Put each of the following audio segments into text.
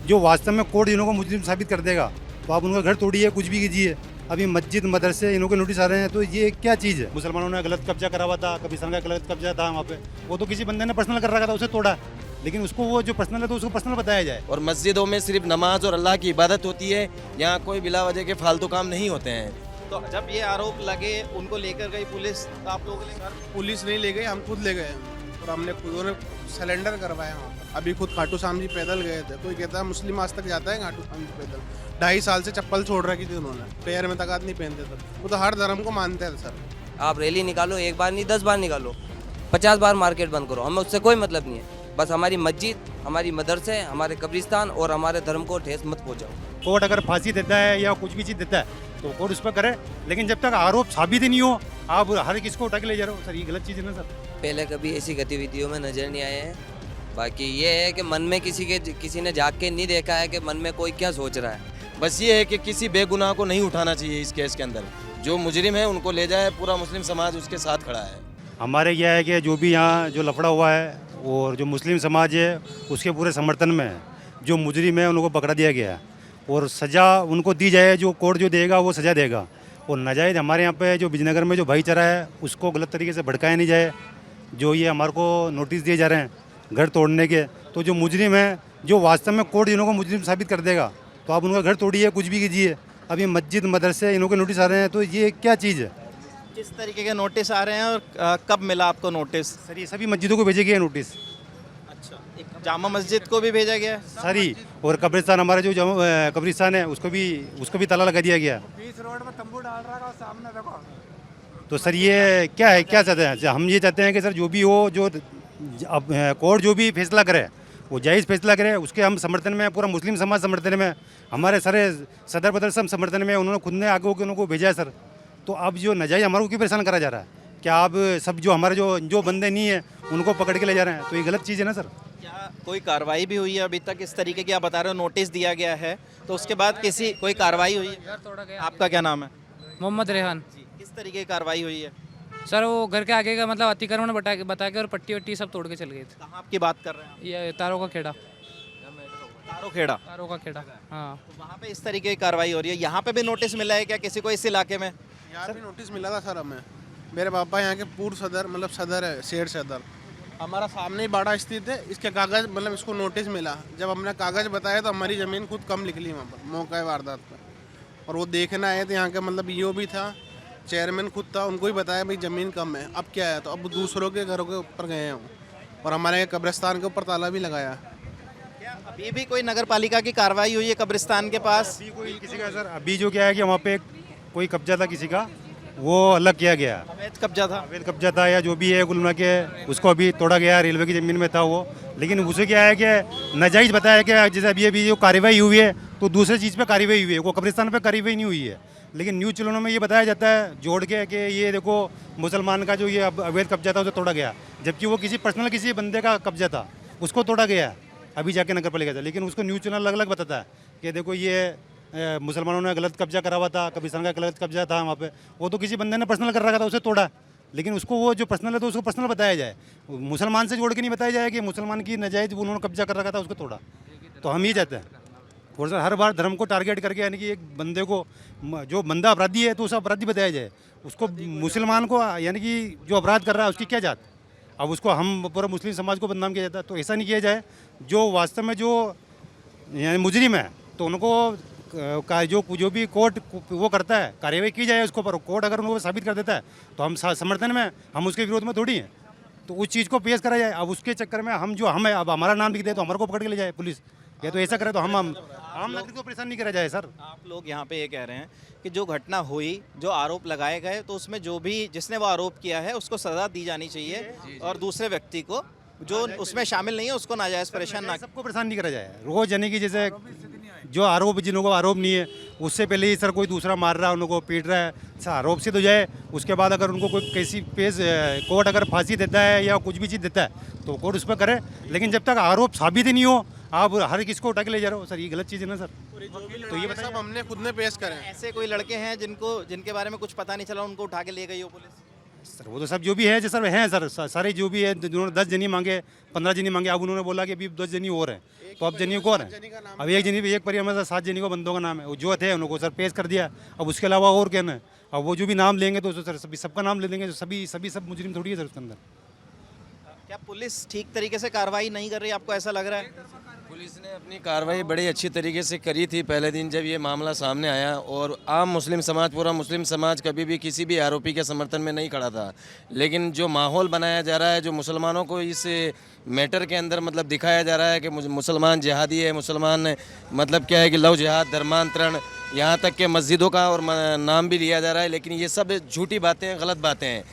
जो वास्तव में कोर्ट इन्हों को मुजरिम साबित कर देगा तो आप उनका घर तोड़िए, कुछ भी कीजिए। अभी मस्जिद मदरसे इन्हों के नोटिस आ रहे हैं, तो ये क्या चीज़ है? मुसलमानों ने गलत कब्जा करा हुआ था, कब्रिस्तान का गलत कब्जा था वहाँ पे, वो तो किसी बंदे ने पर्सनल कर रखा था, उसे तोड़ा। लेकिन उसको वो जो पर्सनल है तो उसको पर्सनल बताया जाए। और मस्जिदों में सिर्फ नमाज और अल्लाह की इबादत होती है, यहाँ कोई बिला वजह के फालतू काम नहीं होते हैं। तो जब ये आरोप लगे उनको लेकर गई पुलिस, तो आप लोगों ने पुलिस नहीं ले गई, हम खुद ले गए और हमने खुद ने सिलेंडर करवाया वहाँ पर। अभी खुद खाटू श्याम जी पैदल गए थे। कोई कहता है मुस्लिम आज तक जाता है खाटू श्याम जी पैदल? 2.5 साल से चप्पल छोड़ रखी थी उन्होंने, पैर में तक नहीं पहनते थे। वो तो हर धर्म को मानते हैं सर। आप रैली निकालो, एक बार नहीं 10 बार निकालो, 50 बार मार्केट बंद करो, हमें उससे कोई मतलब नहीं है। बस हमारी मस्जिद, हमारी मदरसे, हमारे कब्रिस्तान और हमारे धर्म को ठेस मत पहुँचाओ। कोर्ट अगर फांसी देता है या कुछ भी चीज़ देता है तो कोर्ट उस पर करे, लेकिन जब तक आरोप साबित ही नहीं हो आप हर किसको उठा के ले जा रहे हो सर, ये गलत चीज़ है ना सर। पहले कभी ऐसी गतिविधियों में नजर नहीं आए हैं। बाकी ये है कि मन में किसी ने जाग के नहीं देखा है कि मन में कोई क्या सोच रहा है। बस ये है कि किसी बेगुनाह को नहीं उठाना चाहिए इस केस के अंदर। जो मुजरिम है उनको ले जाए, पूरा मुस्लिम समाज उसके साथ खड़ा है। हमारे क्या है कि जो भी यहाँ जो लफड़ा हुआ है और जो मुस्लिम समाज है उसके पूरे समर्थन में है। जो मुजरिम है उनको पकड़ा दिया गया है और सज़ा उनको दी जाए, जो कोर्ट जो देगा वो सज़ा देगा। और नाजायज़ हमारे यहाँ पे जो बिजनगर में जो भाईचारा है उसको गलत तरीके से भड़काया नहीं जाए। जो ये हमारे को नोटिस दिए जा रहे हैं घर तोड़ने के, तो जो मुजरिम है, जो वास्तव में कोर्ट इन्हों को मुजरिम साबित कर देगा तो आप उनका घर तोड़िए, कुछ भी कीजिए। अभी मस्जिद मदरसे इन्हों के नोटिस आ रहे हैं, तो ये क्या चीज़ है? किस तरीके के नोटिस आ रहे हैं और कब मिला आपको नोटिस? सर ये सभी मस्जिदों को भेजे गए हैं नोटिस। अच्छा, एक जामा मस्जिद को भी भेजा गया है? सारी, और कब्रिस्तान हमारा जो कब्रिस्तान है उसको भी ताला लगा दिया गया। बीच रोड में तंबू डाल रहा है सामने देखो। तो सर ये क्या है, क्या चाहते हैं? हम ये चाहते हैं कि सर जो भी हो, जो अब कोर्ट जो भी फैसला करे वो जायज़ फैसला करे, उसके हम समर्थन में, पूरा मुस्लिम समाज समर्थन में, हमारे सारे सदर बदर सब समर्थन में। उन्होंने खुद ने आगे होकर उनको भेजा है सर। तो अब जो नजायज़ हमारे को क्यों परेशान करा जा रहा है? क्या आप सब जो हमारे जो बंदे नहीं है उनको पकड़ के ले जा रहे हैं? तो ये गलत चीज़ है ना सर। क्या कोई कार्रवाई भी हुई है अभी तक? इस तरीके की आप बता रहे हो नोटिस दिया गया है, तो उसके बाद कोई कार्रवाई हुई है? आपका क्या नाम है? मोहम्मद रेहान। किस तरीके की कार्रवाई हुई है? सर वो घर के आगे का मतलब अतिक्रमण बता के और पट्टी वट्टी सब तोड़ के चल गए थे। कहाँ आपकी बात कर रहे हैं? ये तारों का खेड़ा। तारो खेड़ा। तारों का खेड़ा, हाँ। तो वहाँ पे इस तरीके की कार्रवाई हो रही है। यहाँ पे भी नोटिस मिला है क्या किसी को इस इलाके में? यहाँ भी नोटिस मिला था सर हमें। मेरे पापा यहाँ के पूर्व सदर, मतलब सदर है, शेर सदर, हमारा सामने ही बाड़ा स्थित है। इसके कागज़, मतलब इसको नोटिस मिला। जब हमने कागज़ बताया तो हमारी ज़मीन खुद कम निकली वहाँ पर मौका वारदात पर। और वो देखना आए तो यहाँ का मतलब ईओ भी था, चेयरमैन खुद था, उनको ही बताया भाई ज़मीन कम है। अब क्या है, तो अब दूसरों के घरों के ऊपर गए हैं और हमारे कब्रिस्तान के ऊपर ताला भी लगाया। क्या अभी भी कोई नगर पालिका की कार्रवाई हुई है कब्रिस्तान के पास? अभी कोई किसी का सर, अभी जो क्या है कि वहाँ पे कोई कब्जा था किसी का, वो अलग किया गया। अवैध कब्जा था? अवैध कब्जा था या जो भी है गुलमा के, उसको अभी तोड़ा गया। रेलवे की ज़मीन में था वो, लेकिन उसे क्या है कि नाजायज़ बताया कि जैसे अभी जो कार्रवाई हुई है तो दूसरे चीज़ पे कार्रवाई हुई है, वो कब्रिस्तान पे कार्रवाई नहीं हुई है। लेकिन न्यूज़ चैनलों में ये बताया जाता है जोड़ के कि ये देखो मुसलमान का जो ये अवैध कब्जा था उसे तोड़ा गया, जबकि वो किसी बंदे का कब्जा था, उसको तोड़ा गया अभी जाके नगर पालिका था। लेकिन उसको न्यूज़ चैनल अलग अलग बताता है कि देखो ये मुसलमानों ने गलत कब्जा करा हुआ था, कब्रिस्तान का गलत कब्जा था वहाँ पे, वो तो किसी बंदे ने पर्सनल कर रखा था, उसे तोड़ा। लेकिन उसको वो जो पर्सनल है तो उसको पर्सनल बताया जाए, मुसलमान से जोड़ के नहीं बताया जाए कि मुसलमान की नाजायज़ उन्होंने कब्जा कर रखा था उसको तोड़ा। तो हम ये चाहते हैं। और सर हर बार धर्म को टारगेट करके, यानी कि एक बंदे को, जो बंदा अपराधी है तो उसे अपराधी बताया जाए, उसको मुसलमान को, यानी कि जो अपराध कर रहा है उसकी क्या जात, अब उसको हम पूरा मुस्लिम समाज को बदनाम किया जाता है। तो ऐसा नहीं किया जाए। जो वास्तव में जो यानी मुजरिम है तो उनको जो भी कोर्ट वो करता है कार्रवाई की जाए उसको, पर कोर्ट अगर उनको साबित कर देता है तो हम समर्थन में, हम उसके विरोध में थोड़ी हैं। तो उस चीज़ को पेश करा जाए। अब उसके चक्कर में हम है, अब हमारा नाम लिख दे तो हमारे को पकड़ के ले जाए पुलिस, या तो ऐसा करे तो हम आम नागरिक को परेशान नहीं करा जाए सर। आप लोग यहाँ पे ये कह रहे हैं कि जो घटना हुई, जो आरोप लगाए गए, तो उसमें जो भी जिसने वो आरोप किया है उसको सज़ा दी जानी चाहिए और दूसरे व्यक्ति को जो उसमें शामिल नहीं है उसको नाजायज़ परेशान ना। सबको परेशान नहीं करा जाए रोज़, यानी कि जैसे जो आरोप, जिन को आरोप नहीं है उससे पहले ही सर कोई दूसरा मार रहा है, उनको पीट रहा है, सर आरोप से तो जाए। उसके बाद अगर उनको कोई कैसी कोर्ट अगर फांसी देता है या कुछ भी चीज़ देता है तो कोर्ट उस पर करे। लेकिन जब तक आरोप साबित ही नहीं हो आप हर किसको उठा के ले जा रहे हो सर, ये गलत चीज़ है ना सर। तो ये सब हमने खुद ने पेश करें। ऐसे कोई लड़के हैं जिनके बारे में कुछ पता नहीं चला, उनको उठा के ले गई हो पुलिस? सर वो तो सब जो भी है जो सर हैं सर सारे जो भी है जिन्होंने 10 जनी मांगे 15 जनी मांगे, अब उन्होंने बोला कि अभी 10 जनी और हैं, तो अब जनी कौन है? अब एक जनी एक परिवार में 7 जनी को बंदों का नाम है, वो जो थे उनको सर पेश कर दिया। अब उसके अलावा और क्या है? अब वो जो भी नाम लेंगे तो सर सभी सबका नाम ले देंगे, तो सभी सब मुजरिम थोड़ी है सर उसके अंदर। क्या पुलिस ठीक तरीके से कार्रवाई नहीं कर रही, आपको ऐसा लग रहा है? पुलिस ने अपनी कार्रवाई बड़ी अच्छी तरीके से करी थी पहले दिन जब ये मामला सामने आया, और आम मुस्लिम समाज, पूरा मुस्लिम समाज कभी भी किसी भी आरोपी के समर्थन में नहीं खड़ा था। लेकिन जो माहौल बनाया जा रहा है, जो मुसलमानों को इस मैटर के अंदर मतलब दिखाया जा रहा है कि मुसलमान जिहादी है, मुसलमान मतलब क्या है कि लव जिहाद, धर्मांतरण, यहाँ तक के मस्जिदों का और नाम भी लिया जा रहा है, लेकिन ये सब झूठी बातें, गलत बातें हैं।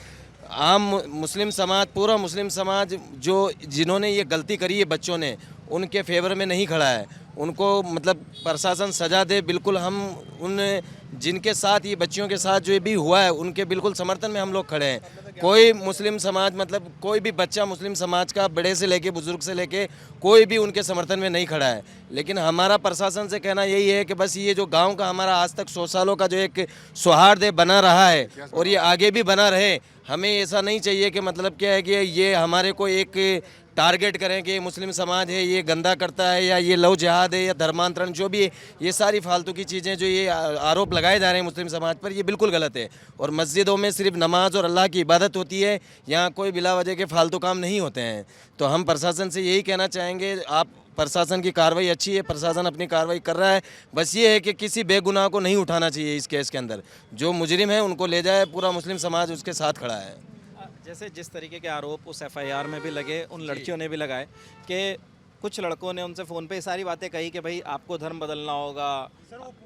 आम मुस्लिम समाज, पूरा मुस्लिम समाज जो जिन्होंने ये गलती करी है बच्चों ने, उनके फेवर में नहीं खड़ा है। उनको मतलब प्रशासन सज़ा दे, बिल्कुल हम उन जिनके साथ ये बच्चियों के साथ जो भी हुआ है उनके बिल्कुल समर्थन में हम लोग खड़े हैं। कोई मुस्लिम समाज मतलब कोई भी बच्चा मुस्लिम समाज का, बड़े से लेके बुजुर्ग से लेके कोई भी उनके समर्थन में नहीं खड़ा है। लेकिन हमारा प्रशासन से कहना यही है कि बस ये जो गांव का हमारा आज तक 100 सालों का जो एक सौहार्द बना रहा है और ये आगे भी बना रहे। हमें ऐसा नहीं चाहिए कि मतलब क्या है कि ये हमारे को एक टारगेट करें कि ये मुस्लिम समाज है, ये गंदा करता है, या ये लव जिहाद है, या धर्मांतरण, जो भी है, ये सारी फालतू की चीज़ें जो ये आरोप लगाए जा रहे हैं मुस्लिम समाज पर, ये बिल्कुल गलत है। और मस्जिदों में सिर्फ नमाज और अल्लाह की इबादत होती है, यहाँ कोई बिला वजह के फालतू काम नहीं होते हैं। तो हम प्रशासन से यही कहना चाहेंगे, आप प्रशासन की कार्रवाई अच्छी है, प्रशासन अपनी कार्रवाई कर रहा है, बस ये है कि किसी बेगुनाह को नहीं उठाना चाहिए इस केस के अंदर। जो मुजरिम है उनको ले जाए, पूरा मुस्लिम समाज उसके साथ खड़ा है। जैसे जिस तरीके के आरोप उस एफआईआर में भी लगे, उन लड़कियों ने भी लगाए कि कुछ लड़कों ने उनसे फ़ोन पे ये सारी बातें कही कि भाई आपको धर्म बदलना होगा,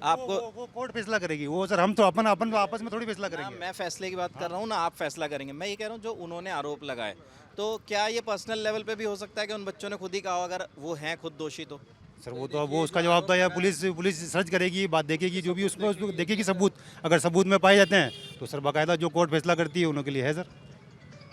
आपको वो कोर्ट फैसला करेगी वो सर, हम तो अपन आपस में थोड़ी फैसला ना, करेंगे। मैं फैसले की बात कर रहा हूँ ना, आप फैसला करेंगे। मैं ये कह रहा हूँ जो उन्होंने आरोप लगाए, तो क्या ये पर्सनल लेवल पे भी हो सकता है कि उन बच्चों ने खुद ही कहा हो, अगर वो हैं खुद दोषी तो? सर वो तो अब वो उसका जवाब था, या पुलिस सर्च करेगी, बात देखेगी, जो भी उसको देखेगी सबूत, अगर सबूत में पाए जाते हैं तो सर बाकायदा जो कोर्ट फैसला करती है उनके लिए है सर।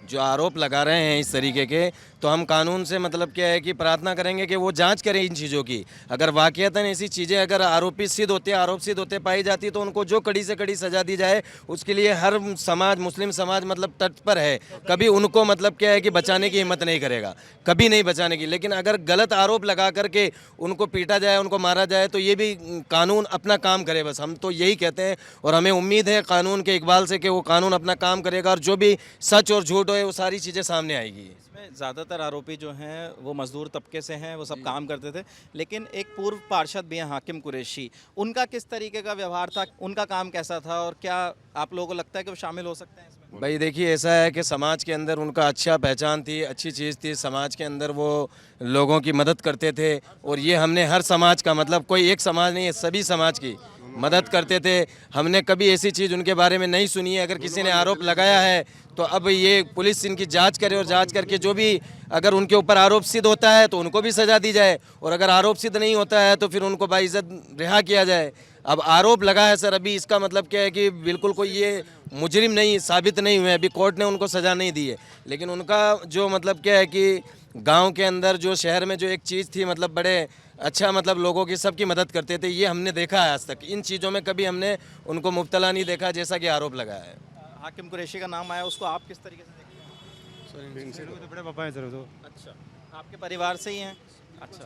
जो आरोप लगा रहे हैं इस तरीके के, तो हम कानून से मतलब क्या है कि प्रार्थना करेंगे कि वो जांच करें इन चीज़ों की। अगर वाकईतन ऐसी चीज़ें अगर आरोपी सिद्ध होते, आरोप सिद्ध होते पाई जाती, तो उनको जो कड़ी से कड़ी सज़ा दी जाए, उसके लिए हर समाज, मुस्लिम समाज मतलब तत्पर है। कभी उनको मतलब क्या है कि बचाने की हिम्मत नहीं करेगा, कभी नहीं बचाने की। लेकिन अगर गलत आरोप लगा करके उनको पीटा जाए, उनको मारा जाए, तो ये भी कानून अपना काम करे, बस हम तो यही कहते हैं। और हमें उम्मीद है कानून के इकबाल से कि वो कानून अपना काम करेगा, और जो भी सच और झूठ है वो सारी चीज़ें सामने आएगी। इसमें ज़्यादातर आरोपी जो हैं वो मजदूर तबके से हैं, वो सब काम करते थे। लेकिन एक पूर्व पार्षद भी हैं हाकिम कुरैशी, उनका किस तरीके का व्यवहार था, उनका काम कैसा था, और क्या आप लोगों को लगता है कि वो शामिल हो सकते हैं इसमें? भाई देखिए, ऐसा है कि समाज के अंदर उनका अच्छा पहचान थी, अच्छी चीज़ थी। समाज के अंदर वो लोगों की मदद करते थे, और ये हमने हर समाज का, मतलब कोई एक समाज नहीं है, सभी समाज की मदद करते थे। हमने कभी ऐसी चीज़ उनके बारे में नहीं सुनी है। अगर किसी ने आरोप लगाया है तो अब ये पुलिस इनकी जांच करे, और जांच करके जो भी अगर उनके ऊपर आरोप सिद्ध होता है तो उनको भी सज़ा दी जाए, और अगर आरोप सिद्ध नहीं होता है तो फिर उनको बाइज्जत रिहा किया जाए। अब आरोप लगा है सर, अभी इसका मतलब क्या है कि बिल्कुल कोई ये मुजरिम नहीं साबित नहीं हुए, अभी कोर्ट ने उनको सज़ा नहीं दी है। लेकिन उनका जो मतलब क्या है कि गांव के अंदर, जो शहर में जो एक चीज़ थी, मतलब बड़े अच्छा, मतलब लोगों की सबकी मदद करते थे, ये हमने देखा है। आज तक इन चीज़ों में कभी हमने उनको मुब्तला नहीं देखा जैसा कि आरोप लगा है। हाकिम कुरैशी का नाम आया, उसको आप किस तरीके से देखते हैं? तो बड़े पापा हैं सर तो। अच्छा, आपके परिवार से ही हैं? अच्छा,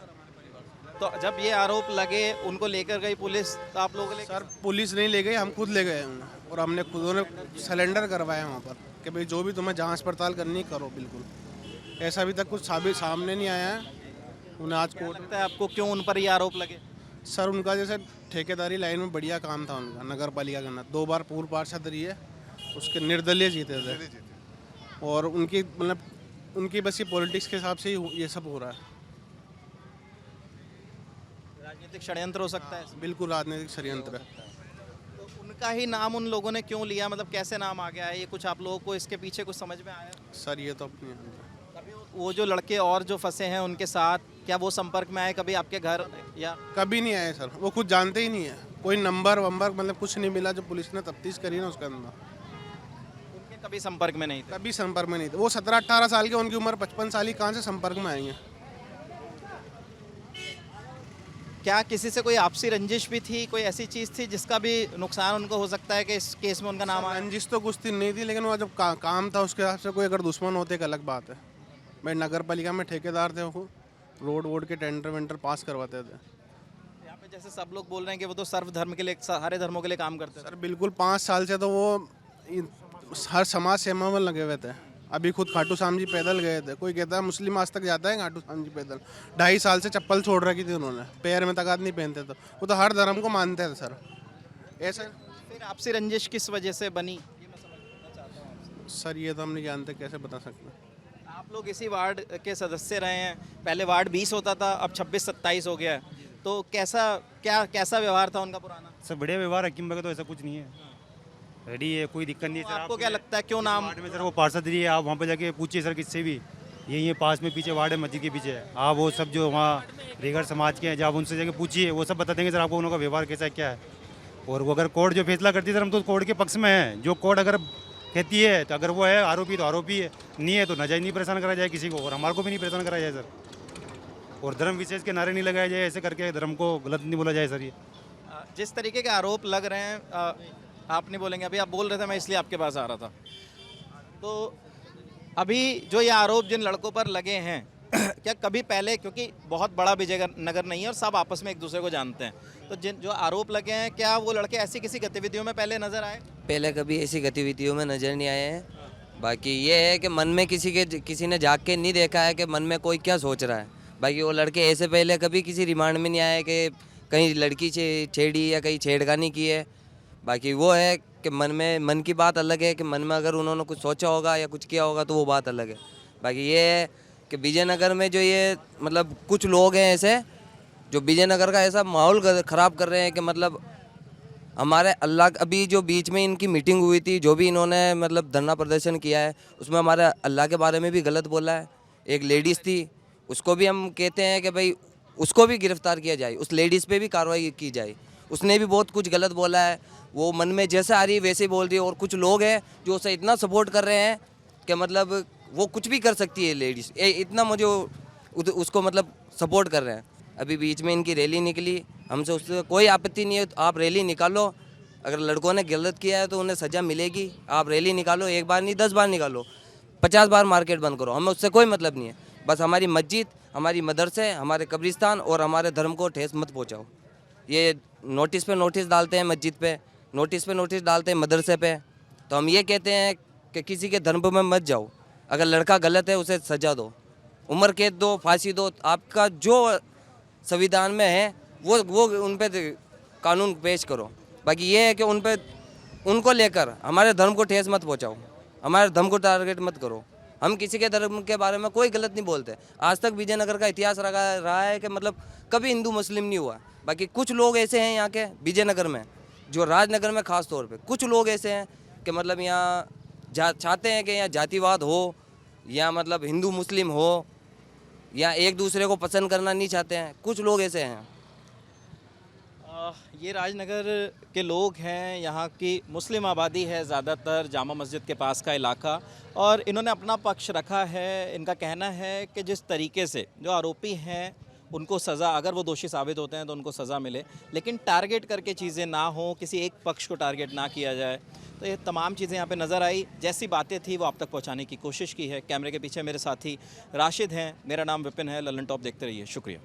तो जब ये आरोप लगे, उनको लेकर गई पुलिस, तो आप लोगों ने? सर पुलिस नहीं ले गई, हम खुद ले गए हैं, और हमने खुद उन्हें सिलेंडर करवाया वहाँ पर कि भाई जो भी तुम्हें जांच पड़ताल करनी करो। बिल्कुल ऐसा अभी तक कुछ सामने नहीं आया है। उन्हें आज कोर्ट लगता है आपको क्यों उन पर ये आरोप लगे? सर उनका जैसे ठेकेदारी लाइन में बढ़िया काम था उनका, नगर पालिका का 2 बार पूर्व पार्षद रही है, उसके निर्दलीय जीते थे, और उनकी मतलब उनकी बस ये पॉलिटिक्स के हिसाब से ही ये सब हो रहा है। राजनीतिक षड्यंत्र हो सकता है इसमें? बिल्कुल राजनीतिक षड्यंत्र है। तो उनका ही नाम उन लोगों ने क्यों लिया, मतलब कैसे नाम आ गया है ये, कुछ आप लोगों को इसके पीछे कुछ समझ में आया? सर ये तो अपनी कभी वो जो लड़के और जो फंसे हैं उनके साथ, क्या वो संपर्क में आए कभी आपके घर, या? कभी नहीं आए सर, वो खुद जानते ही नहीं है, कोई नंबर वंबर मतलब कुछ नहीं मिला। जो पुलिस ने तफ्तीश करी ना उसके अंदर, उनके कभी संपर्क में नहीं थे? कभी संपर्क में नहीं थे। वो 17-18 साल के, उनकी उम्र 55 साल की, कहाँ से संपर्क में आई है? क्या किसी से कोई आपसी रंजिश भी थी, कोई ऐसी चीज़ थी जिसका भी नुकसान उनको हो सकता है कि इस केस में उनका नाम आया? रंजिश तो कुछ थी नहीं थी, लेकिन वो जब काम था उसके हिसाब से कोई अगर दुश्मन होते एक अलग बात है। भाई नगर पालिका में ठेकेदार थे, वो रोड वोड के टेंडर वेंडर पास करवाते थे। यहाँ पे जैसे सब लोग बोल रहे हैं कि वो तो सर्वधर्म के लिए, सारे धर्मों के लिए काम करते सर बिल्कुल 5 साल से तो वो हर समाज सेवा में लगे हुए थे। अभी खुद खाटू श्याम जी पैदल गए थे। कोई कहता है मुस्लिम आज तक जाता है खाटू श्याम जी पैदल? 2.5 साल से चप्पल छोड़ रखी थी उन्होंने, पैर में तगाद नहीं पहनते। तो वो तो हर धर्म को मानते थे सर। ऐसा फिर आपसी रंजिश किस वजह से बनी? सर ये तो हम नहीं जानते, कैसे बता सकते। आप लोग इसी वार्ड के सदस्य रहे हैं, पहले वार्ड 20 होता था, अब 26-27 हो गया है, तो कैसा व्यवहार था उनका पुराना? सर बढ़िया व्यवहार है, किम का तो ऐसा कुछ नहीं है, रेडी है, कोई दिक्कत नहीं है। तो सर आपको क्या लगता है क्यों नाम? वार्ड में सर वो पार्षद रही है, आप वहाँ पे जाके पूछिए सर किससे भी, ये पास में पीछे वार्ड है, मस्जिद के पीछे है। आप वो सब जो वहाँ रेगर समाज के हैं, जब उनसे जाके पूछिए, वो सब बता देंगे सर आपको उनका व्यवहार कैसा है, क्या है। और वो अगर कोर्ट जो फैसला करती है सर, हम तो कोर्ट के पक्ष में हैं। जो कोर्ट अगर कहती है तो अगर वो है आरोपी तो आरोपी है, नहीं है तो नाजायज नहीं परेशान करा जाए किसी को, और हमारे को भी नहीं परेशान करा जाए सर। और धर्म विशेष के नारे नहीं लगाए जाए, ऐसे करके धर्म को गलत नहीं बोला जाए सर। ये जिस तरीके के आरोप लग रहे हैं, आप नहीं बोलेंगे, अभी आप बोल रहे थे, मैं इसलिए आपके पास आ रहा था। तो अभी जो ये आरोप जिन लड़कों पर लगे हैं क्या कभी पहले, क्योंकि बहुत बड़ा विजय नगर नहीं है और सब आपस में एक दूसरे को जानते हैं, तो जिन जो आरोप लगे हैं, क्या वो लड़के ऐसी किसी गतिविधियों में पहले नजर आए? पहले कभी ऐसी गतिविधियों में नज़र नहीं आए हैं। बाकी ये है कि मन में किसी ने जाग के नहीं देखा है कि मन में कोई क्या सोच रहा है। बाकी वो लड़के ऐसे पहले कभी किसी रिमांड में नहीं आए कि कहीं लड़की छेड़ी या कहीं छेड़खानी की है। बाकी वो है कि मन की बात अलग है, कि मन में अगर उन्होंने कुछ सोचा होगा या कुछ किया होगा तो वो बात अलग है। बाकी ये है कि विजयनगर में जो ये मतलब कुछ लोग हैं ऐसे जो विजयनगर का ऐसा माहौल ख़राब कर रहे हैं कि मतलब हमारे अल्लाह, अभी जो बीच में इनकी मीटिंग हुई थी, जो भी इन्होंने मतलब धरना प्रदर्शन किया है, उसमें हमारे अल्लाह के बारे में भी गलत बोला है। एक लेडीज़ थी, उसको भी हम कहते हैं कि भाई उसको भी गिरफ्तार किया जाए, उस लेडीज़ पे भी कार्रवाई की जाए। उसने भी बहुत कुछ गलत बोला है, वो मन में जैसे आ रही है वैसे बोल रही है। और कुछ लोग हैं जो उसे इतना सपोर्ट कर रहे हैं कि मतलब वो कुछ भी कर सकती है लेडीज़, इतना मुझे उसको मतलब सपोर्ट कर रहे हैं। अभी बीच में इनकी रैली निकली, हमसे उससे कोई आपत्ति नहीं है, तो आप रैली निकालो। अगर लड़कों ने गलत किया है तो उन्हें सज़ा मिलेगी। आप रैली निकालो, 1 बार नहीं 10 बार निकालो, 50 बार मार्केट बंद करो, हमें उससे कोई मतलब नहीं है। बस हमारी मस्जिद, हमारी मदरसे, हमारे कब्रिस्तान और हमारे धर्म को ठेस मत पहुँचाओ। ये नोटिस पे नोटिस डालते हैं मस्जिद पे, नोटिस पे नोटिस डालते हैं मदरसे पे। तो हम ये कहते हैं कि किसी के धर्म में मत जाओ। अगर लड़का गलत है उसे सज़ा दो, उम्र कैद दो, फांसी दो, आपका जो संविधान में है वो उन पे कानून पेश करो। बाकी ये है कि उनको लेकर हमारे धर्म को ठेस मत पहुंचाओ, हमारे धर्म को टारगेट मत करो। हम किसी के धर्म के बारे में कोई गलत नहीं बोलते। आज तक विजयनगर का इतिहास रहा है कि मतलब कभी हिंदू मुस्लिम नहीं हुआ। बाकी कुछ लोग ऐसे हैं यहाँ के विजयनगर में, जो राजनगर में ख़ास तौर पे कुछ लोग ऐसे हैं कि मतलब यहाँ चाहते हैं कि यहाँ जातिवाद हो, या मतलब हिंदू मुस्लिम हो, या एक दूसरे को पसंद करना नहीं चाहते हैं। कुछ लोग ऐसे हैं। ये राजनगर के लोग हैं, यहाँ की मुस्लिम आबादी है ज़्यादातर, जामा मस्जिद के पास का इलाका, और इन्होंने अपना पक्ष रखा है। इनका कहना है कि जिस तरीके से जो आरोपी हैं उनको सज़ा, अगर वो दोषी साबित होते हैं तो उनको सज़ा मिले, लेकिन टारगेट करके चीज़ें ना हो, किसी एक पक्ष को टारगेट ना किया जाए। तो ये तमाम चीज़ें यहाँ पे नज़र आई, जैसी बातें थी वो आप तक पहुँचाने की कोशिश की है। कैमरे के पीछे मेरे साथी राशिद हैं, मेरा नाम विपिन है। ललन टॉप देखते रहिए, शुक्रिया।